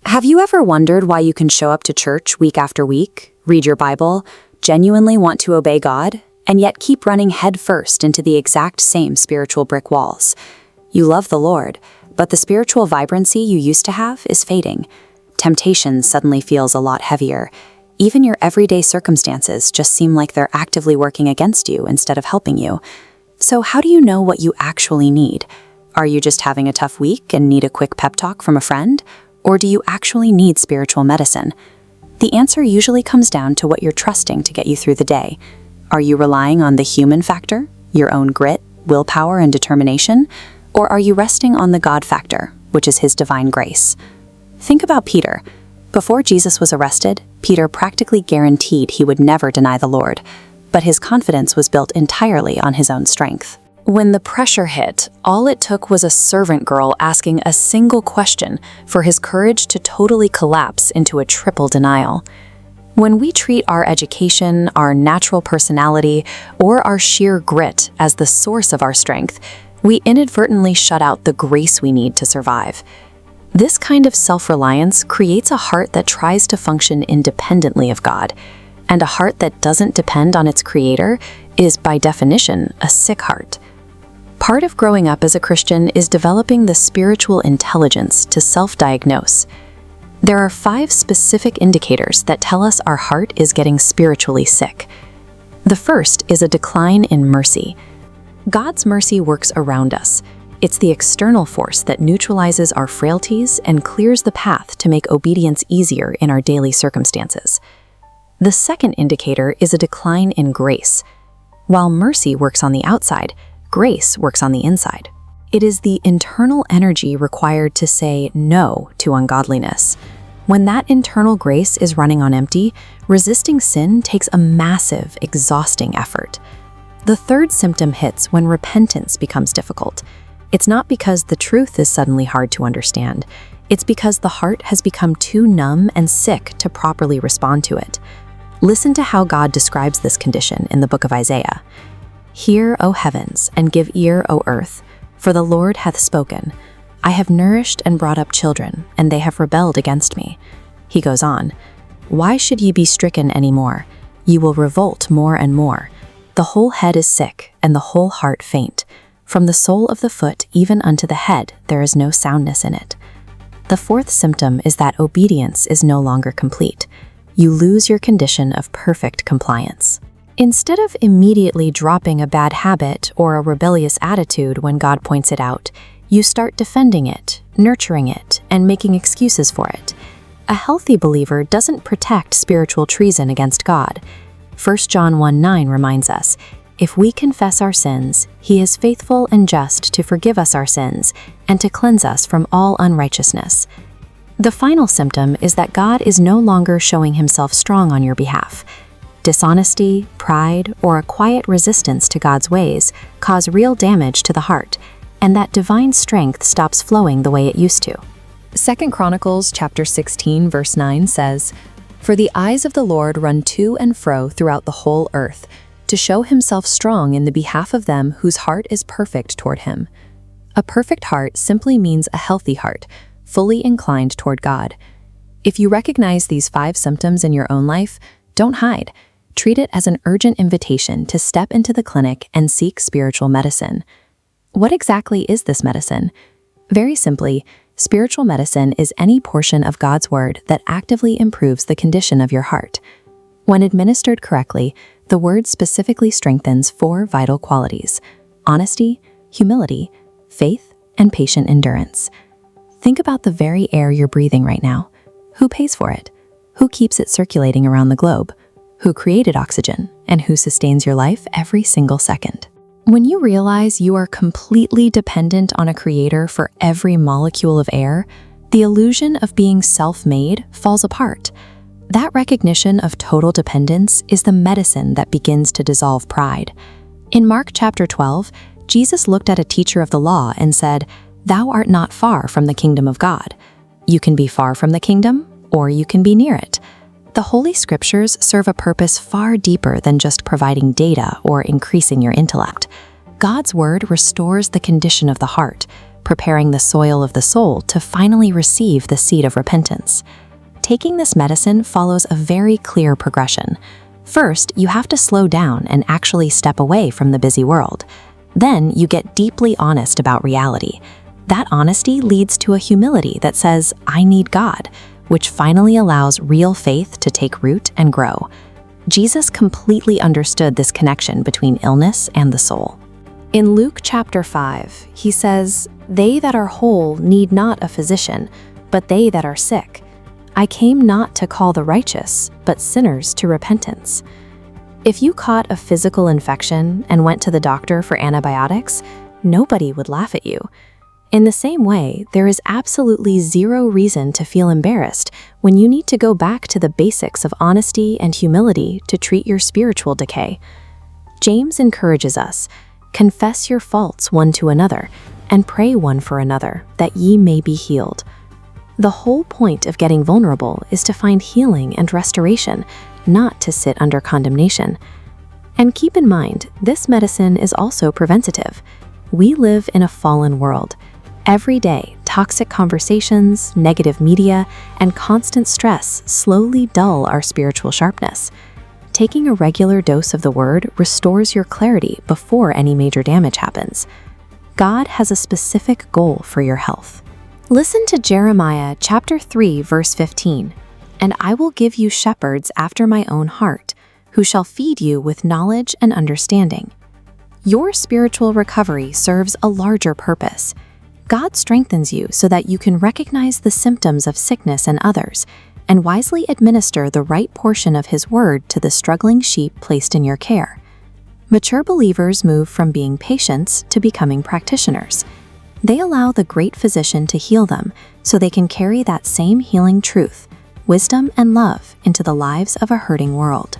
Have you ever wondered why you can show up to church week after week, read your Bible, genuinely want to obey God, and yet keep running headfirst into the exact same spiritual brick walls? You love the Lord, but the spiritual vibrancy you used to have is fading. Temptation suddenly feels a lot heavier. Even your everyday circumstances just seem like they're actively working against you instead of helping you. So how do you know what you actually need? Are you just having a tough week and need a quick pep talk from a friend? Or do you actually need spiritual medicine? The answer usually comes down to what you're trusting to get you through the day. Are you relying on the human factor, your own grit, willpower, and determination? Or are you resting on the God factor, which is His divine grace? Think about Peter. Before Jesus was arrested, Peter practically guaranteed he would never deny the Lord, but his confidence was built entirely on his own strength. When the pressure hit, all it took was a servant girl asking a single question for his courage to totally collapse into a triple denial. When we treat our education, our natural personality, or our sheer grit as the source of our strength, we inadvertently shut out the grace we need to survive. This kind of self-reliance creates a heart that tries to function independently of God, and a heart that doesn't depend on its Creator is, by definition, a sick heart. Part of growing up as a Christian is developing the spiritual intelligence to self-diagnose. There are 5 specific indicators that tell us our heart is getting spiritually sick. The first is a decline in mercy. God's mercy works around us. It's the external force that neutralizes our frailties and clears the path to make obedience easier in our daily circumstances. The second indicator is a decline in grace. While mercy works on the outside, grace works on the inside. It is the internal energy required to say no to ungodliness. When that internal grace is running on empty, resisting sin takes a massive, exhausting effort. The third symptom hits when repentance becomes difficult. It's not because the truth is suddenly hard to understand. It's because the heart has become too numb and sick to properly respond to it. Listen to how God describes this condition in the book of Isaiah. "Hear, O heavens, and give ear, O earth, for the Lord hath spoken. I have nourished and brought up children, and they have rebelled against me." He goes on, "Why should ye be stricken any more? Ye will revolt more and more. The whole head is sick, and the whole heart faint. From the sole of the foot even unto the head there is no soundness in it." The fourth symptom is that obedience is no longer complete. You lose your condition of perfect compliance. Instead of immediately dropping a bad habit or a rebellious attitude when God points it out, you start defending it, nurturing it, and making excuses for it. A healthy believer doesn't protect spiritual treason against God. 1 John 1:9 reminds us, "If we confess our sins, He is faithful and just to forgive us our sins and to cleanse us from all unrighteousness." The final symptom is that God is no longer showing Himself strong on your behalf. Dishonesty, pride, or a quiet resistance to God's ways cause real damage to the heart, and that divine strength stops flowing the way it used to. 2 Chronicles chapter 16 verse 9 says, "For the eyes of the Lord run to and fro throughout the whole earth, to show Himself strong in the behalf of them whose heart is perfect toward Him." A perfect heart simply means a healthy heart, fully inclined toward God. If you recognize these 5 symptoms in your own life, don't hide. Treat it as an urgent invitation to step into the clinic and seek spiritual medicine. What exactly is this medicine? Very simply, spiritual medicine is any portion of God's Word that actively improves the condition of your heart. When administered correctly, the Word specifically strengthens 4 vital qualities: honesty, humility, faith, and patient endurance. Think about the very air you're breathing right now. Who pays for it? Who keeps it circulating around the globe? Who created oxygen? And who sustains your life every single second? When you realize you are completely dependent on a creator for every molecule of air, the illusion of being self-made falls apart. That recognition of total dependence is the medicine that begins to dissolve pride. In Mark chapter 12, Jesus looked at a teacher of the law and said, "Thou art not far from the kingdom of God." You can be far from the kingdom, or you can be near it. The Holy Scriptures serve a purpose far deeper than just providing data or increasing your intellect. God's Word restores the condition of the heart, preparing the soil of the soul to finally receive the seed of repentance. Taking this medicine follows a very clear progression. First, you have to slow down and actually step away from the busy world. Then you get deeply honest about reality. That honesty leads to a humility that says, "I need God," which finally allows real faith to take root and grow. Jesus completely understood this connection between illness and the soul. In Luke chapter 5, he says, "They that are whole need not a physician, but they that are sick. I came not to call the righteous, but sinners to repentance." If you caught a physical infection and went to the doctor for antibiotics, nobody would laugh at you. In the same way, there is absolutely zero reason to feel embarrassed when you need to go back to the basics of honesty and humility to treat your spiritual decay. James encourages us, "Confess your faults one to another, and pray one for another, that ye may be healed." The whole point of getting vulnerable is to find healing and restoration, not to sit under condemnation. And keep in mind, this medicine is also preventative. We live in a fallen world. Every day, toxic conversations, negative media, and constant stress slowly dull our spiritual sharpness. Taking a regular dose of the Word restores your clarity before any major damage happens. God has a specific goal for your health. Listen to Jeremiah chapter 3, verse 15. "And I will give you shepherds after my own heart, who shall feed you with knowledge and understanding." Your spiritual recovery serves a larger purpose. God strengthens you so that you can recognize the symptoms of sickness in others and wisely administer the right portion of His Word to the struggling sheep placed in your care. Mature believers move from being patients to becoming practitioners. They allow the great physician to heal them so they can carry that same healing truth, wisdom, and love into the lives of a hurting world.